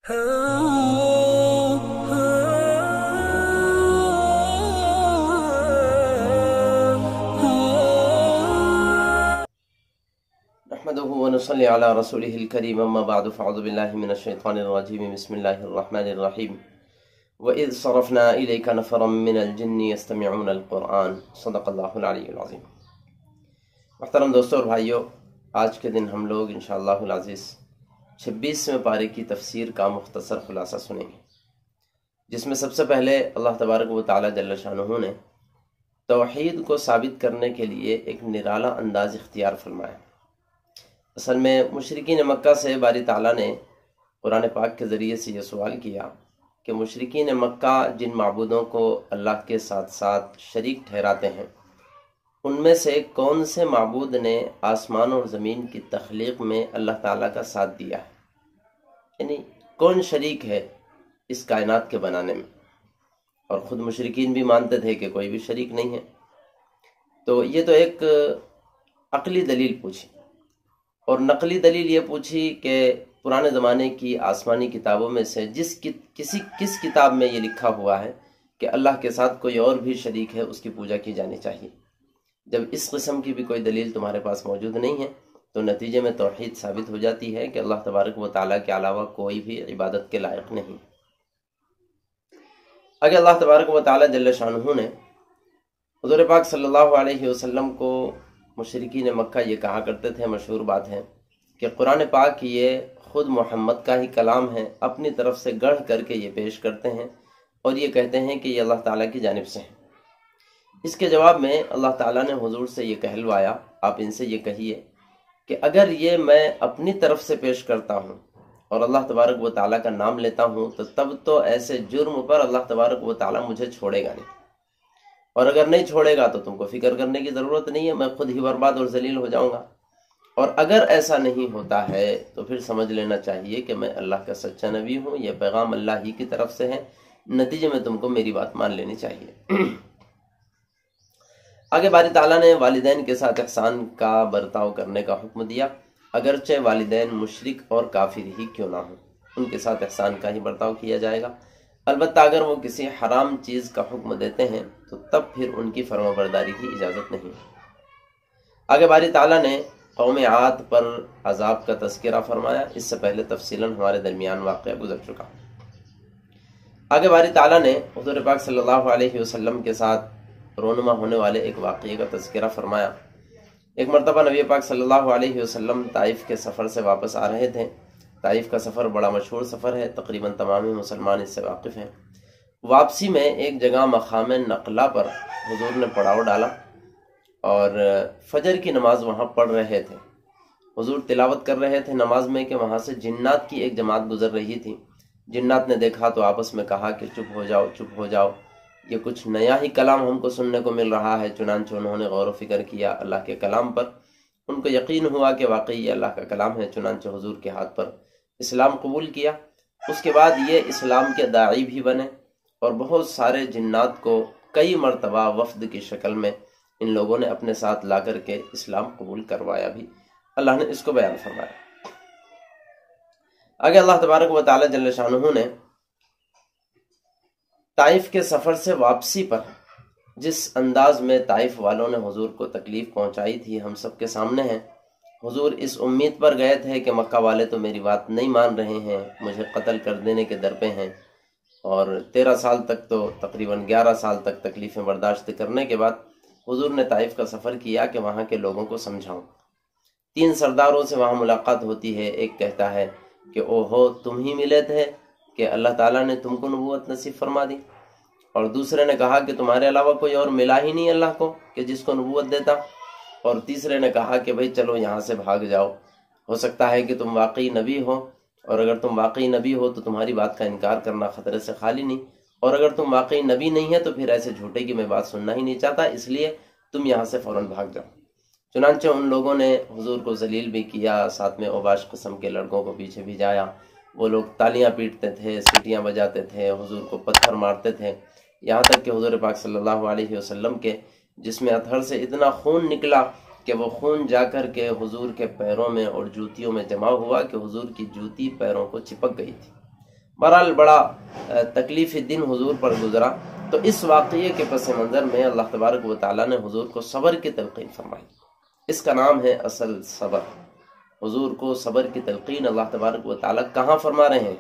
نحمده ونصلي على رسوله الكريم اما بعد فاعوذ بالله من الشيطان الرجيم بسم الله الرحمن الرحيم وإذ صرفنا إليك نفرا من الجن يستمعون القرآن صدق اللہ العلی العظیم۔ محترم دوستوں اور بھائیوں، آج کے دن ہم لوگ انشاءاللہ العزیز 26ویں پارے کی تفسیر کا مختصر خلاصہ سنیں گے، جس میں سب سے پہلے اللہ تبارک و تعالی جل شانہ نے توحید کو ثابت کرنے کے لیے ایک نرالا انداز اختیار فرمایا۔ اصل میں مشرکین مکہ سے باری تعالیٰ نے قرآن پاک کے ذریعے سے یہ سوال کیا کہ مشرکین مکہ جن معبودوں کو اللہ کے ساتھ ساتھ شریک ٹھہراتے ہیں، ان میں سے کون سے معبود نے آسمان اور زمین کی تخلیق میں اللہ تعالیٰ کا ساتھ دیا ہے، یعنی کون شریک ہے اس کائنات کے بنانے میں؟ اور خود مشرکین بھی مانتے تھے کہ کوئی بھی شریک نہیں ہے۔ تو یہ تو ایک عقلی دلیل پوچھی، اور نقلی دلیل یہ پوچھی کہ پرانے زمانے کی آسمانی کتابوں میں سے کس کتاب میں یہ لکھا ہوا ہے کہ اللہ کے ساتھ کوئی اور بھی شریک ہے، اس کی پوجا کی جانی چاہیے۔ جب اس قسم کی بھی کوئی دلیل تمہارے پاس موجود نہیں ہے تو نتیجے میں توحید ثابت ہو جاتی ہے کہ اللہ تبارک و تعالیٰ کے علاوہ کوئی بھی عبادت کے لائق نہیں۔ اگر اللہ تبارک و تعالیٰ جل شانہ نے حضور پاک صلی اللہ علیہ وسلم کو، مشرکین مکہ یہ کہا کرتے تھے، مشہور بات ہے کہ قرآن پاک یہ خود محمد کا ہی کلام ہے، اپنی طرف سے گڑھ کر کے یہ پیش کرتے ہیں اور یہ کہتے ہیں کہ یہ اللہ تعالیٰ کی جانب سے ہے۔ اس کے جواب میں اللہ تعالیٰ نے حضور سے یہ کہلوایا، آپ ان سے یہ کہیے کہ اگر یہ میں اپنی طرف سے پیش کرتا ہوں اور اللہ تبارک و تعالیٰ کا نام لیتا ہوں تو تب تو ایسے جرم پر اللہ تبارک و تعالیٰ مجھے چھوڑے گا نہیں، اور اگر نہیں چھوڑے گا تو تم کو فکر کرنے کی ضرورت نہیں ہے، میں خود ہی برباد اور ذلیل ہو جاؤں گا۔ اور اگر ایسا نہیں ہوتا ہے تو پھر سمجھ لینا چاہیے کہ میں اللہ کا سچا نبی ہوں، یہ پیغام اللہ ہی کی طرف سے ہے، نتیجے میں تم کو میری بات مان لینی چاہیے۔ آگے باری تعالیٰ نے والدین کے ساتھ احسان کا برتاؤ کرنے کا حکم دیا، اگرچہ والدین مشرک اور کافر ہی کیوں نہ ہوں، ان کے ساتھ احسان کا ہی برتاؤ کیا جائے گا، البتہ اگر وہ کسی حرام چیز کا حکم دیتے ہیں تو تب پھر ان کی فرما برداری کی اجازت نہیں۔ آگے باری تعالیٰ نے قوم عاد پر عذاب کا تذکرہ فرمایا، اس سے پہلے تفصیلاً ہمارے درمیان واقعہ گزر چکا۔ آگے باری تعالیٰ نے حضور پاک صلی اللہ علیہ وسلم کے ساتھ رونما ہونے والے ایک واقعے کا تذکرہ فرمایا۔ ایک مرتبہ نبی پاک صلی اللہ علیہ وسلم طائف کے سفر سے واپس آ رہے تھے۔ طائف کا سفر بڑا مشہور سفر ہے، تقریباً تمام مسلمان اس سے واقف ہیں۔ واپسی میں ایک جگہ مقام نقلہ پر حضور نے پڑاؤ ڈالا اور فجر کی نماز وہاں پڑھ رہے تھے۔ حضور تلاوت کر رہے تھے نماز میں کہ وہاں سے جنات کی ایک جماعت گزر رہی تھی۔ جنات نے دیکھا تو آپس میں کہا کہ چپ ہو جاؤ، چپ ہو جاؤ، یہ کچھ نیا ہی کلام ہم کو سننے کو مل رہا ہے۔ چنانچہ انہوں نے غور و فکر کیا اللہ کے کلام پر، ان کو یقین ہوا کہ واقعی یہ اللہ کا کلام ہے، چنانچہ حضور کے ہاتھ پر اسلام قبول کیا۔ اس کے بعد یہ اسلام کے داعی بھی بنے اور بہت سارے جنات کو کئی مرتبہ وفد کی شکل میں ان لوگوں نے اپنے ساتھ لا کر کے اسلام قبول کروایا بھی۔ اللہ نے اس کو بیان فرمایا۔ آگے اللہ تبارک و تعالی جل شانہ نے طائف کے سفر سے واپسی پر جس انداز میں طائف والوں نے حضور کو تکلیف پہنچائی تھی ہم سب کے سامنے ہے۔ حضور اس امید پر گئے تھے کہ مکہ والے تو میری بات نہیں مان رہے ہیں، مجھے قتل کر دینے کے در پہ ہیں، اور 13 سال تک تو تقریباً 11 سال تک تکلیفیں برداشت کرنے کے بعد حضور نے طائف کا سفر کیا کہ وہاں کے لوگوں کو سمجھاؤں۔ 3 سرداروں سے وہاں ملاقات ہوتی ہے۔ ایک کہتا ہے کہ او ہو، تم ہی ملے تھے کہ اللہ تعالیٰ نے تم کو نبوت نصیب فرما دی، اور دوسرے نے کہا کہ تمہارے علاوہ کوئی اور ملا ہی نہیں اللہ کو کہ جس کو نبوت دیتا، اور تیسرے نے کہا کہ بھئی چلو یہاں سے بھاگ جاؤ، ہو سکتا ہے کہ تم واقعی نبی ہو، اور اگر تم واقعی نبی ہو تو تمہاری بات کا انکار کرنا خطرے سے خالی نہیں، اور اگر تم واقعی نبی نہیں ہے تو پھر ایسے جھوٹے کی میں بات سننا ہی نہیں چاہتا، اس لیے تم یہاں سے فوراً بھاگ جاؤ۔ چنانچہ ان لوگوں نے حضور کو ذلیل بھی کیا، ساتھ میں اوباش قسم کے لڑکوں کو پیچھے بھجایا۔ وہ لوگ تالیاں پیٹتے تھے، سیٹیاں بجاتے تھے، حضور کو پتھر مارتے تھے، یہاں تک کہ حضور پاک صلی اللہ علیہ وسلم کے جسم اطہر سے اتنا خون نکلا کہ وہ خون جا کر کے حضور کے پیروں میں اور جوتیوں میں جمع ہوا کہ حضور کی جوتی پیروں کو چپک گئی تھی۔ بہرحال بڑا تکلیفی دن حضور پر گزرا، تو اس واقعے کے پس منظر میں اللہ تبارک و تعالیٰ نے حضور کو صبر کی تلقین فرمائی۔ اس کا نام ہے اصل صبر۔ حضور کو صبر کی تلقین اللہ تبارک و تعالیٰ کہاں فرما رہے ہیں؟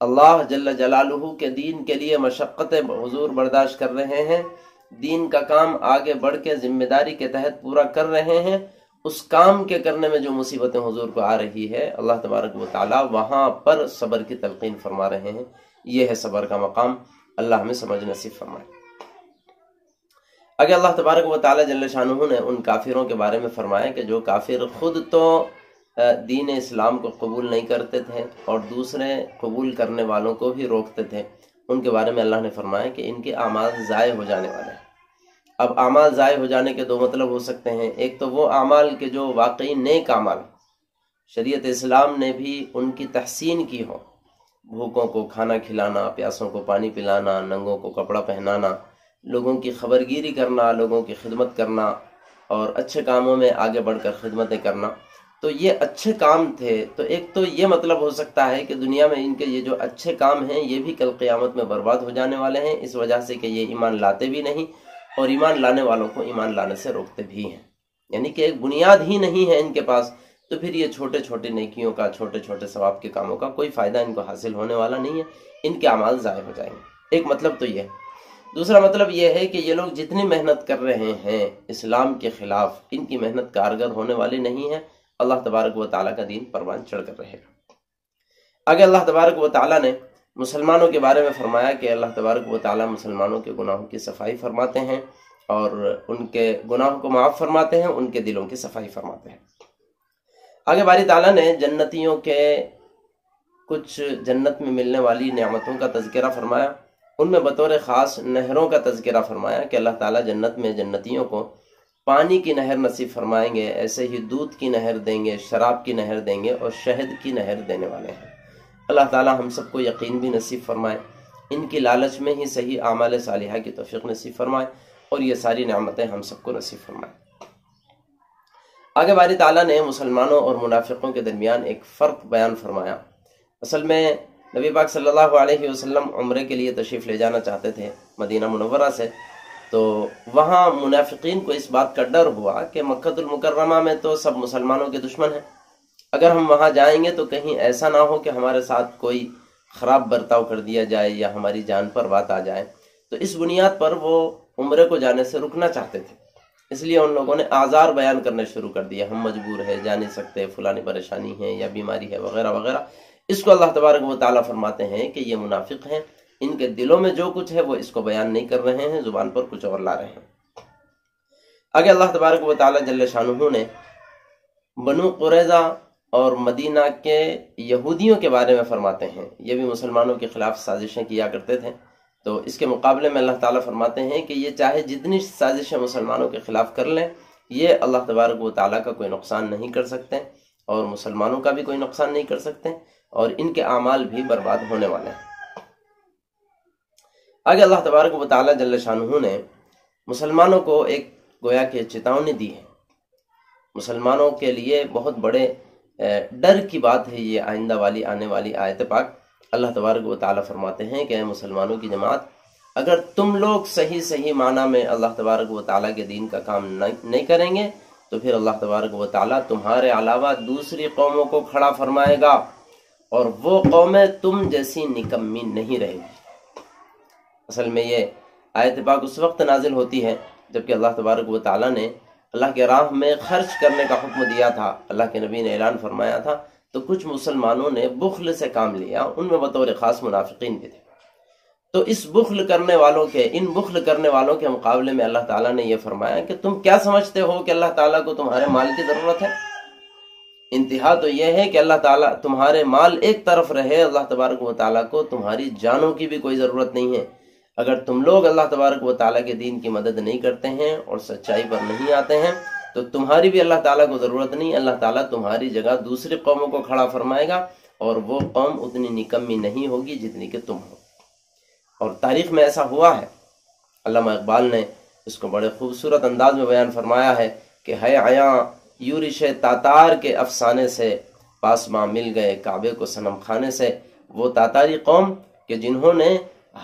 اللہ جل جلالہ کے دین کے لیے مشقتیں حضور برداشت کر رہے ہیں، دین کا کام آگے بڑھ کے ذمہ داری کے تحت پورا کر رہے ہیں، اس کام کے کرنے میں جو مصیبتیں حضور کو آ رہی ہے، اللہ تبارک و تعالیٰ وہاں پر صبر کی تلقین فرما رہے ہیں۔ یہ ہے صبر کا مقام، اللہ ہمیں سمجھ نصیب فرمائے۔ اگر اللہ تبارک و تعالیٰ جل شانہ نے ان کافروں کے بارے میں فرمایا کہ جو کافر خود تو دین اسلام کو قبول نہیں کرتے تھے اور دوسرے قبول کرنے والوں کو بھی روکتے تھے، ان کے بارے میں اللہ نے فرمایا کہ ان کے اعمال ضائع ہو جانے والے ہیں۔ اب اعمال ضائع ہو جانے کے دو مطلب ہو سکتے ہیں، ایک تو وہ اعمال کے جو واقعی نیک اعمال، شریعت اسلام نے بھی ان کی تحسین کی ہو، بھوکوں کو کھانا کھلانا، پیاسوں کو پانی پلانا، ننگوں کو کپڑا پہنانا، لوگوں کی خبرگیری کرنا، لوگوں کی خدمت کرنا اور اچھے کاموں میں آگے بڑھ کر خدمتیں کرنا، تو یہ اچھے کام تھے۔ تو ایک تو یہ مطلب ہو سکتا ہے کہ دنیا میں ان کے یہ جو اچھے کام ہیں یہ بھی کل قیامت میں برباد ہو جانے والے ہیں، اس وجہ سے کہ یہ ایمان لاتے بھی نہیں اور ایمان لانے والوں کو ایمان لانے سے روکتے بھی ہیں، یعنی کہ ایک بنیاد ہی نہیں ہے ان کے پاس، تو پھر یہ چھوٹے چھوٹے نیکیوں کا، چھوٹے چھوٹے ثواب کے کاموں کا کوئی فائدہ ان کو حاصل ہونے والا نہیں ہے، ان کے اعمال ضائع ہو جائیں گے۔ ایک مطلب تو یہ ہے۔ دوسرا مطلب یہ ہے کہ یہ لوگ جتنی محنت کر رہے ہیں اسلام کے خلاف، ان کی محنت کارگر ہونے والی نہیں ہے، اللہ تبارک و تعالیٰ کا دین پروان چڑھ کر رہے گا۔ آگے اللہ تبارک و تعالیٰ نے مسلمانوں کے بارے میں فرمایا کہ اللہ تبارک و تعالیٰ مسلمانوں کے گناہوں کی صفائی فرماتے ہیں اور ان کے گناہوں کو معاف فرماتے ہیں، ان کے دلوں کی صفائی فرماتے ہیں۔ آگے باری تعالیٰ نے جنتیوں کے کچھ جنت میں ملنے والی نعمتوں کا تذکرہ فرمایا، ان میں بطور خاص نہروں کا تذکرہ فرمایا کہ اللہ تعالیٰ جنت میں جنتیوں کو پانی کی نہر نصیب فرمائیں گے، ایسے ہی دودھ کی نہر دیں گے، شراب کی نہر دیں گے اور شہد کی نہر دینے والے ہیں۔ اللہ تعالیٰ ہم سب کو یقین بھی نصیب فرمائے، ان کی لالچ میں ہی صحیح اعمال صالحہ کی توفیق نصیب فرمائے اور یہ ساری نعمتیں ہم سب کو نصیب فرمائے۔ آگے باری تعالیٰ نے مسلمانوں اور منافقوں کے درمیان ایک فرق بیان فرمایا۔ اصل میں نبی پاک صلی اللہ علیہ وسلم عمرے کے لیے تشریف لے جانا چاہتے تھے مدینہ منورہ سے، تو وہاں منافقین کو اس بات کا ڈر ہوا کہ مکہ المکرمہ میں تو سب مسلمانوں کے دشمن ہیں، اگر ہم وہاں جائیں گے تو کہیں ایسا نہ ہو کہ ہمارے ساتھ کوئی خراب برتاؤ کر دیا جائے یا ہماری جان پر بات آ جائے، تو اس بنیاد پر وہ عمرے کو جانے سے رکنا چاہتے تھے۔ اس لیے ان لوگوں نے آزار بیان کرنے شروع کر دیا، ہم مجبور ہے، جا نہیں سکتے، فلانی پریشانی ہے یا بیماری ہے وغیرہ وغیرہ۔ اس کو اللہ تبارک و تعالیٰ فرماتے ہیں کہ یہ منافق ہیں، ان کے دلوں میں جو کچھ ہے وہ اس کو بیان نہیں کر رہے ہیں، زبان پر کچھ اور لا رہے ہیں۔ آگے اللہ تبارک و تعالیٰ جل شانہ نے بنو قریظہ اور مدینہ کے یہودیوں کے بارے میں فرماتے ہیں، یہ بھی مسلمانوں کے خلاف سازشیں کیا کرتے تھے، تو اس کے مقابلے میں اللہ تعالیٰ فرماتے ہیں کہ یہ چاہے جتنی سازشیں مسلمانوں کے خلاف کر لیں، یہ اللہ تبارک و تعالیٰ کا کوئی نقصان نہیں کر سکتے اور مسلمانوں کا بھی کوئی نقصان نہیں کر سکتے اور ان کے اعمال بھی برباد ہونے والے ہیں۔ آگے اللہ تبارک و تعالیٰ جل شانہ نے مسلمانوں کو ایک گویا کہ چتاونی دی ہے، مسلمانوں کے لیے بہت بڑے ڈر کی بات ہے یہ آئندہ والی آنے والی آیت پاک۔ اللہ تبارک و تعالیٰ فرماتے ہیں کہ اے مسلمانوں کی جماعت، اگر تم لوگ صحیح معنی میں اللہ تبارک و تعالیٰ کے دین کا کام نہیں کریں گے تو پھر اللہ تبارک و تعالیٰ تمہارے علاوہ دوسری قوموں کو کھڑا فرمائے گا اور وہ قومیں تم جیسی نکمی نہیں رہیں گی۔ اصل میں یہ آیت پاک اس وقت نازل ہوتی ہے جبکہ اللہ تبارک و تعالیٰ نے اللہ کے راہ میں خرچ کرنے کا حکم دیا تھا، اللہ کے نبی نے اعلان فرمایا تھا، تو کچھ مسلمانوں نے بخل سے کام لیا، ان میں بطور خاص منافقین بھی تھے۔ تو اس بخل کرنے والوں کے مقابلے میں اللہ تعالیٰ نے یہ فرمایا کہ تم کیا سمجھتے ہو کہ اللہ تعالیٰ کو تمہارے مال کی ضرورت ہے؟ انتہا تو یہ ہے کہ اللہ تعالیٰ تمہارے مال ایک طرف رہے، اللہ تبارک و تعالیٰ کو تمہاری جانوں کی بھی کوئی ضرورت نہیں ہے۔ اگر تم لوگ اللہ تبارک و تعالیٰ کے دین کی مدد نہیں کرتے ہیں اور سچائی پر نہیں آتے ہیں تو تمہاری بھی اللہ تعالیٰ کو ضرورت نہیں، اللہ تعالیٰ تمہاری جگہ دوسری قوموں کو کھڑا فرمائے گا اور وہ قوم اتنی نکمی نہیں ہوگی جتنی کہ تم ہو۔ اور تاریخ میں ایسا ہوا ہے، علامہ اقبال نے اس کو بڑے خوبصورت انداز میں بیان فرمایا ہے کہ ہے عیاں یورش تاتار کے افسانے سے، پاسماں مل گئے کعبے کو صنم خانے سے، وہ تاتاری قوم کہ جنہوں نے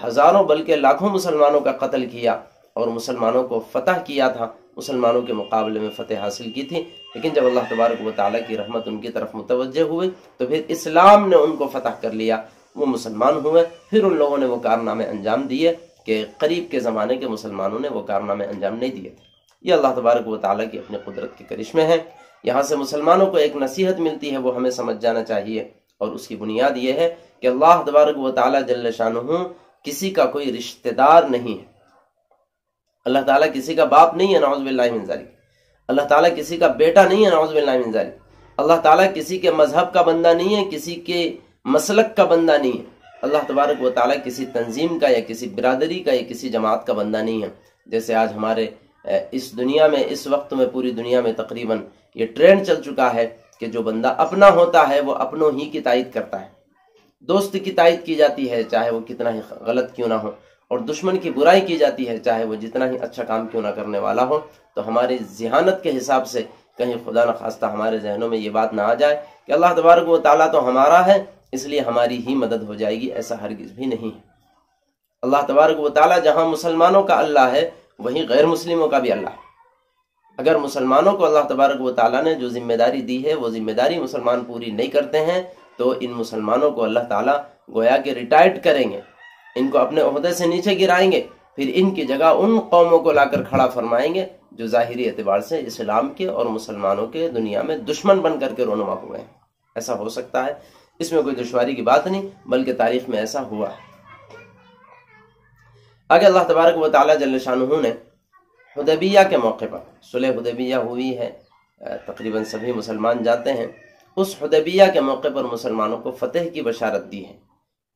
ہزاروں بلکہ لاکھوں مسلمانوں کا قتل کیا اور مسلمانوں کو فتح کیا تھا، مسلمانوں کے مقابلے میں فتح حاصل کی تھی، لیکن جب اللہ تبارک و تعالیٰ کی رحمت ان کی طرف متوجہ ہوئے تو پھر اسلام نے ان کو فتح کر لیا، وہ مسلمان ہوئے، پھر ان لوگوں نے وہ کارنامے انجام دیے کہ قریب کے زمانے کے مسلمانوں نے وہ کارنامے انجام نہیں دیے تھے۔ یہ اللہ تبارک و تعالیٰ کی اپنی قدرت کے کرشمے ہیں۔ یہاں سے مسلمانوں کو ایک نصیحت ملتی ہے، وہ ہمیں سمجھ جانا چاہیے، اور اس کی بنیاد یہ ہے کہ اللہ تبارک و تعالیٰ جل شانہ کسی کا کوئی رشتہ دار نہیں ہے۔ اللہ تعالیٰ کسی کا باپ نہیں ہے، نعوذ باللہ من ذالک۔ اللہ تعالیٰ کسی کا بیٹا نہیں ہے، نعوذ باللہ من ذالک۔ اللہ تعالیٰ کسی کے مذہب کا بندہ نہیں ہے، کسی کے مسلک کا بندہ نہیں ہے۔ اللہ تبارک و تعالیٰ کسی تنظیم کا یا کسی برادری کا یا کسی جماعت کا بندہ نہیں ہے۔ جیسے آج ہمارے اس دنیا میں، اس وقت میں پوری دنیا میں تقریباً یہ ٹرینڈ چل چکا ہے کہ جو بندہ اپنا ہوتا ہے وہ اپنوں ہی کی تائید کرتا ہے، دوست کی تائید کی جاتی ہے چاہے وہ کتنا ہی غلط کیوں نہ ہو، اور دشمن کی برائی کی جاتی ہے چاہے وہ جتنا ہی اچھا کام کیوں نہ کرنے والا ہو۔ تو ہماری ذہانت کے حساب سے کہیں خدا نخواستہ ہمارے ذہنوں میں یہ بات نہ آ جائے کہ اللہ تبارک و تعالیٰ تو ہمارا ہے اس لیے ہماری ہی مدد ہو جائے گی، ایسا ہرگز بھی نہیں ہے۔ اللہ تبارک و تعالیٰ جہاں مسلمانوں کا اللہ ہے وہیں غیر مسلموں کا بھی اللہ ہے۔ اگر مسلمانوں کو اللہ تبارک و تعالیٰ نے جو ذمہ داری دی ہے وہ ذمہ داری مسلمان پوری نہیں کرتے ہیں تو ان مسلمانوں کو اللہ تعالیٰ گویا کہ ریٹائرڈ کریں گے، ان کو اپنے عہدے سے نیچے گرائیں گے، پھر ان کی جگہ ان قوموں کو لا کر کھڑا فرمائیں گے جو ظاہری اعتبار سے اسلام کے اور مسلمانوں کے دنیا میں دشمن بن کر کے رونما ہوئے ہیں۔ ایسا ہو سکتا ہے، اس میں کوئی دشواری کی بات نہیں، بلکہ تاریخ میں ایسا ہوا ہے۔ آگے اللہ تبارک و تعالیٰ جل شانہ نے حدیبیہ کے موقع پر، صلح حدیبیہ ہوئی ہے، تقریباً سبھی مسلمان جاتے ہیں، اس حدیبیہ کے موقع پر مسلمانوں کو فتح کی بشارت دی ہے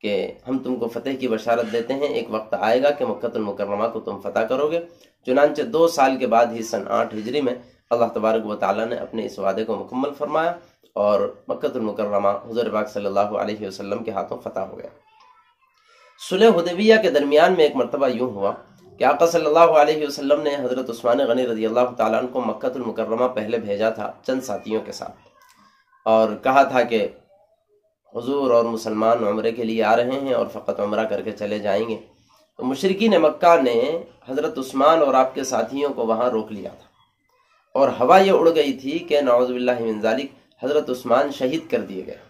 کہ ہم تم کو فتح کی بشارت دیتے ہیں، ایک وقت آئے گا کہ مکہ المکرمہ کو تم فتح کرو گے۔ چنانچہ 2 سال کے بعد ہی سن 8 ہجری میں اللہ تبارک و تعالیٰ نے اپنے اس وعدے کو مکمل فرمایا اور مکہ المکرمہ حضور پاک صلی اللہ علیہ وسلم کے ہاتھوں فتح ہو گیا۔ صلح حدیبیہ کے درمیان میں ایک مرتبہ یوں ہوا کہ آقا صلی اللہ علیہ وسلم نے حضرت عثمان غنی رضی اللہ تعالیٰ عنہ کو مکہ المکرمہ پہلے بھیجا تھا چند ساتھیوں کے ساتھ، اور کہا تھا کہ حضور اور مسلمان عمرے کے لیے آ رہے ہیں اور فقط عمرہ کر کے چلے جائیں گے۔ تو مشرکین مکہ نے حضرت عثمان اور آپ کے ساتھیوں کو وہاں روک لیا تھا، اور ہوا یہ اڑ گئی تھی کہ نعوذ باللہ من ذالک حضرت عثمان شہید کر دیے گئے۔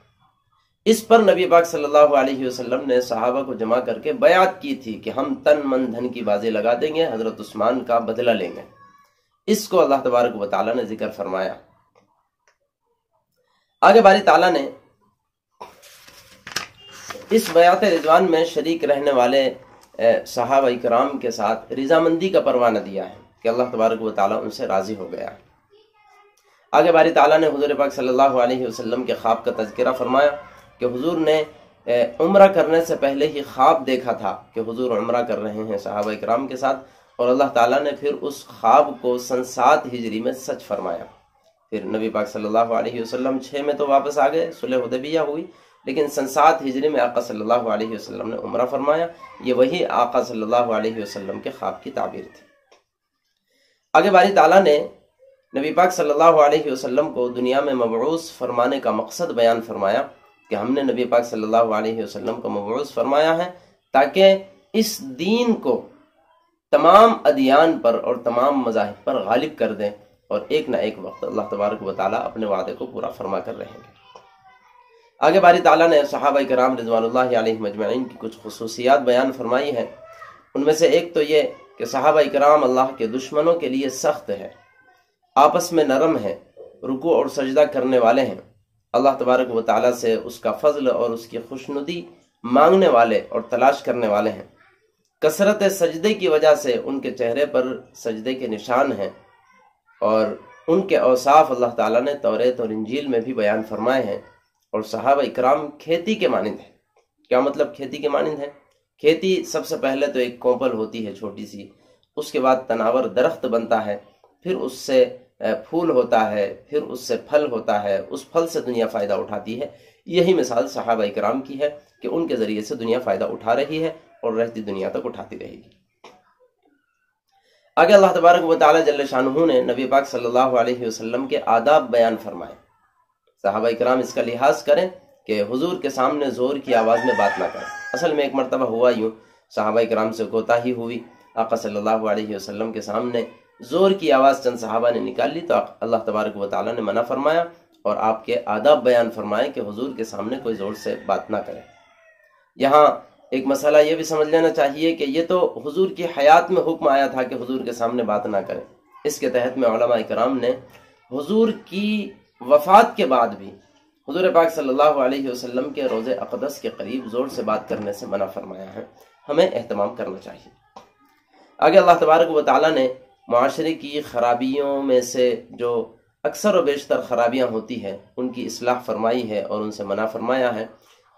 اس پر نبی پاک صلی اللہ علیہ وسلم نے صحابہ کو جمع کر کے بیعت کی تھی کہ ہم تن من دھن کی بازی لگا دیں گے، حضرت عثمان کا بدلہ لیں گے۔ اس کو اللہ تبارک و تعالیٰ نے ذکر فرمایا۔ آگے باری تعالیٰ نے اس بیعت رضوان میں شریک رہنے والے صحابہ کرام کے ساتھ رضامندی کا پروانہ دیا ہے کہ اللہ تبارک و تعالیٰ ان سے راضی ہو گیا۔ آگے باری تعالیٰ نے حضور پاک صلی اللہ علیہ وسلم کے خواب کا تذکرہ فرمایا کہ حضور نے عمرہ کرنے سے پہلے ہی خواب دیکھا تھا کہ حضور عمرہ کر رہے ہیں صحابہ کرام کے ساتھ، اور اللہ تعالیٰ نے پھر اس خواب کو سن 7 ہجری میں سچ فرمایا۔ پھر نبی پاک صلی اللہ علیہ وسلم 6 میں تو واپس آ گئے، صلح حدیبیہ ہوئی، لیکن سن 7 ہجری میں آقا صلی اللہ علیہ وسلم نے عمرہ فرمایا۔ یہ وہی آقا صلی اللہ علیہ وسلم کے خواب کی تعبیر تھی۔ آگے باری تعالیٰ نے نبی پاک صلی اللہ علیہ وسلم کو دنیا میں مبعوث فرمانے کا مقصد بیان فرمایا کہ ہم نے نبی پاک صلی اللہ علیہ وسلم کو مبعوث فرمایا ہے تاکہ اس دین کو تمام ادیان پر اور تمام مذاہب پر غالب کر دیں، اور ایک نہ ایک وقت اللہ تبارک و تعالیٰ اپنے وعدے کو پورا فرما کر رہیں گے۔ آگے باری تعالیٰ نے صحابہ کرام رضوان اللہ علیہ مجمعین کی کچھ خصوصیات بیان فرمائی ہیں۔ ان میں سے ایک تو یہ کہ صحابہ کرام اللہ کے دشمنوں کے لیے سخت ہے، آپس میں نرم ہے، رکوع اور سجدہ کرنے والے ہیں، اللہ تبارک و تعالیٰ سے اس کا فضل اور اس کی خوشنودی مانگنے والے اور تلاش کرنے والے ہیں۔ کثرت سجدے کی وجہ سے ان کے چہرے پر سجدے کے نشان ہیں، اور ان کے اوصاف اللہ تعالیٰ نے توریت اور انجیل میں بھی بیان فرمائے ہیں۔ اور صحابہ اکرام کھیتی کے مانند ہیں۔ کیا مطلب کھیتی کے مانند ہے؟ کھیتی سب سے پہلے تو ایک کوپل ہوتی ہے چھوٹی سی، اس کے بعد تناور درخت بنتا ہے، پھر اس سے پھول ہوتا ہے، پھر اس سے پھل ہوتا ہے، اس پھل سے دنیا فائدہ اٹھاتی ہے۔ یہی مثال صحابہ اکرام کی ہے کہ ان کے ذریعے سے دنیا فائدہ اٹھا رہی ہے اور رہتی دنیا تک اٹھاتی رہے گی۔ آگے اللہ تبارک و تعالیٰ جل شانہ نے نبی پاک صلی اللہ علیہ وسلم کے آداب بیان فرمائے۔ صحابہ اکرام اس کا لحاظ کریں کہ حضور کے سامنے زور کی آواز میں بات نہ کریں۔ اصل میں ایک مرتبہ ہوا یوں، صحابہ کرام سے کوتاہی ہوئی، آقا صلی اللہ علیہ وسلم کے سامنے زور کی آواز چند صحابہ نے نکال لی تو اللہ تبارک و تعالیٰ نے منع فرمایا اور آپ کے آداب بیان فرمائے کہ حضور کے سامنے کوئی زور سے بات نہ کرے۔ یہاں ایک مسئلہ یہ بھی سمجھ لینا چاہیے کہ یہ تو حضور کی حیات میں حکم آیا تھا کہ حضور کے سامنے بات نہ کریں۔ اس کے تحت میں علماء کرام نے حضور کی وفات کے بعد بھی حضور پاک صلی اللہ علیہ وسلم کے روضہ اقدس کے قریب زور سے بات کرنے سے منع فرمایا ہے۔ ہمیں اہتمام کرنا چاہیے۔ آگے اللہ تبارک و تعالیٰ نے معاشرے کی خرابیوں میں سے جو اکثر و بیشتر خرابیاں ہوتی ہیں ان کی اصلاح فرمائی ہے اور ان سے منع فرمایا ہے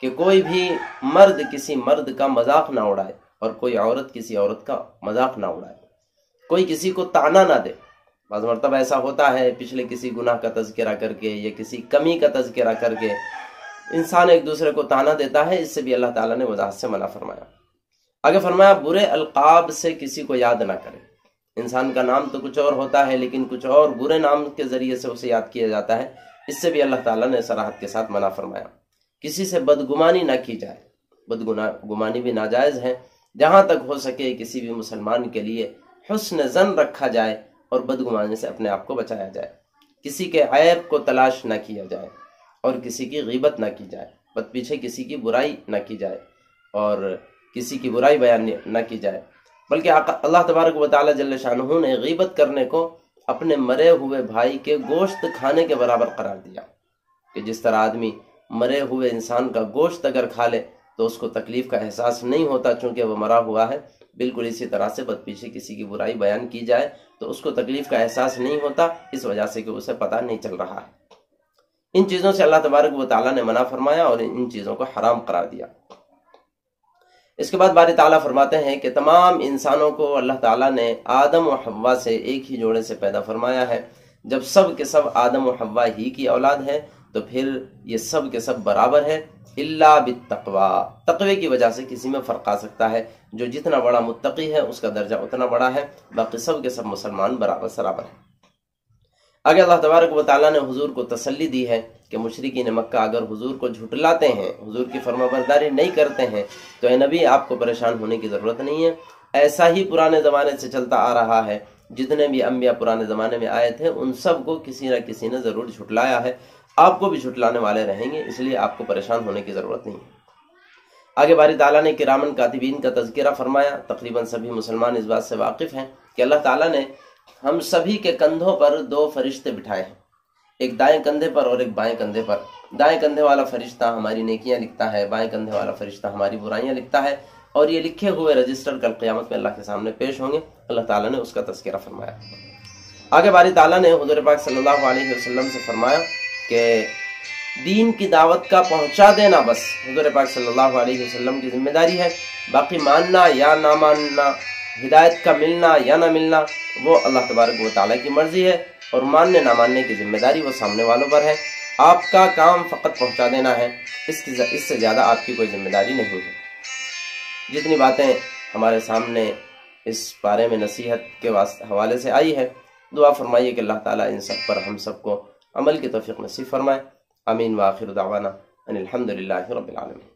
کہ کوئی بھی مرد کسی مرد کا مذاق نہ اڑائے اور کوئی عورت کسی عورت کا مذاق نہ اڑائے، کوئی کسی کو طعنہ نہ دے۔ بعض مرتبہ ایسا ہوتا ہے پچھلے کسی گناہ کا تذکرہ کر کے یا کسی کمی کا تذکرہ کر کے انسان ایک دوسرے کو طعنہ دیتا ہے، اس سے بھی اللہ تعالیٰ نے وضاحت سے منع فرمایا۔ آگے فرمایا برے القاب سے کسی کو یاد نہ کرے۔ انسان کا نام تو کچھ اور ہوتا ہے لیکن کچھ اور برے نام کے ذریعے سے اسے یاد کیا جاتا ہے، اس سے بھی اللہ تعالیٰ نے صراحت کے ساتھ منع فرمایا۔ کسی سے بدگمانی نہ کی جائے، بدگمانی بھی ناجائز ہے۔ جہاں تک ہو سکے کسی بھی مسلمان کے لیے حسن ظن رکھا جائے اور بدگمانی سے اپنے آپ کو بچایا جائے۔ کسی کے عیب کو تلاش نہ کیا جائے اور کسی کی غیبت نہ کی جائے، بد پیچھے کسی کی برائی نہ کی جائے اور کسی کی برائی بیان نہ کی جائے، بلکہ اللہ تبارک و تعالیٰ جل شانہ نے غیبت کرنے کو اپنے مرے ہوئے بھائی کے گوشت کھانے کے برابر قرار دیا، کہ جس طرح آدمی مرے ہوئے انسان کا گوشت اگر کھا لے تو اس کو تکلیف کا احساس نہیں ہوتا چونکہ وہ مرا ہوا ہے، بالکل اسی طرح سے بد پیچھے کسی کی برائی بیان کی جائے تو اس کو تکلیف کا احساس نہیں ہوتا، اس وجہ سے کہ اسے پتہ نہیں چل رہا ہے۔ ان چیزوں سے اللہ تبارک و تعالیٰ نے منع فرمایا اور ان چیزوں کو حرام قرار دیا۔ اس کے بعد باری تعالیٰ فرماتے ہیں کہ تمام انسانوں کو اللہ تعالیٰ نے آدم و حوا سے ایک ہی جوڑے سے پیدا فرمایا ہے۔ جب سب کے سب آدم و حوا ہی کی اولاد ہے تو پھر یہ سب کے سب برابر ہے، الا بالتقوی، تقوی کی وجہ سے کسی میں فرق آ سکتا ہے، جو جتنا بڑا متقی ہے اس کا درجہ اتنا بڑا ہے، باقی سب کے سب مسلمان برابر سرابر ہیں۔ آگے اللہ تبارک و تعالیٰ نے حضور کو تسلی دی ہے کہ مشرکین مکہ اگر حضور کو جھٹلاتے ہیں، حضور کی فرما برداری نہیں کرتے ہیں تو اے نبی آپ کو پریشان ہونے کی ضرورت نہیں ہے۔ ایسا ہی پرانے زمانے سے چلتا آ رہا ہے، جتنے بھی انبیاء پرانے زمانے میں آئے تھے ان سب کو کسی نہ کسی نے ضرور جھٹلایا ہے، آپ کو بھی جھٹلانے والے رہیں گے، اس لیے آپ کو پریشان ہونے کی ضرورت نہیں ہے۔ آگے باری تعالیٰ نے کرامن کاتبین کا تذکرہ فرمایا۔ تقریباً سبھی مسلمان اس بات سے واقف ہیں کہ اللہ تعالیٰ نے ہم سبھی کے کندھوں پر دو فرشتے بٹھائے ہیں، ایک دائیں کندھے پر اور ایک بائیں کندھے پر۔ دائیں کندھے والا فرشتہ ہماری نیکیاں لکھتا ہے، بائیں کندھے والا فرشتہ ہماری برائیاں لکھتا ہے، اور یہ لکھے ہوئے رجسٹر کل قیامت میں اللہ کے سامنے پیش ہوں گے۔ اللہ تعالیٰ نے اس کا تذکرہ فرمایا۔ آگے باری تعالیٰ نے حضور پاک صلی اللہ علیہ وسلم سے فرمایا کہ دین کی دعوت کا پہنچا دینا بس حضور پاک صلی اللہ علیہ وسلم کی ذمہ داری ہے، باقی ماننا یا نہ ماننا، ہدایت کا ملنا یا نہ ملنا وہ اللہ تبارک و تعالیٰ کی مرضی ہے، اور ماننے نہ ماننے کی ذمہ داری وہ سامنے والوں پر ہے۔ آپ کا کام فقط پہنچا دینا ہے، اس سے زیادہ آپ کی کوئی ذمہ داری نہیں ہے۔ جتنی باتیں ہمارے سامنے اس بارے میں نصیحت کے حوالے سے آئی ہے، دعا فرمائیے کہ اللہ تعالیٰ ان سب پر ہم سب کو عمل کی توفیق نصیب فرمائے۔ آمین وآخر دعوانا ان الحمد للہ رب العالمین۔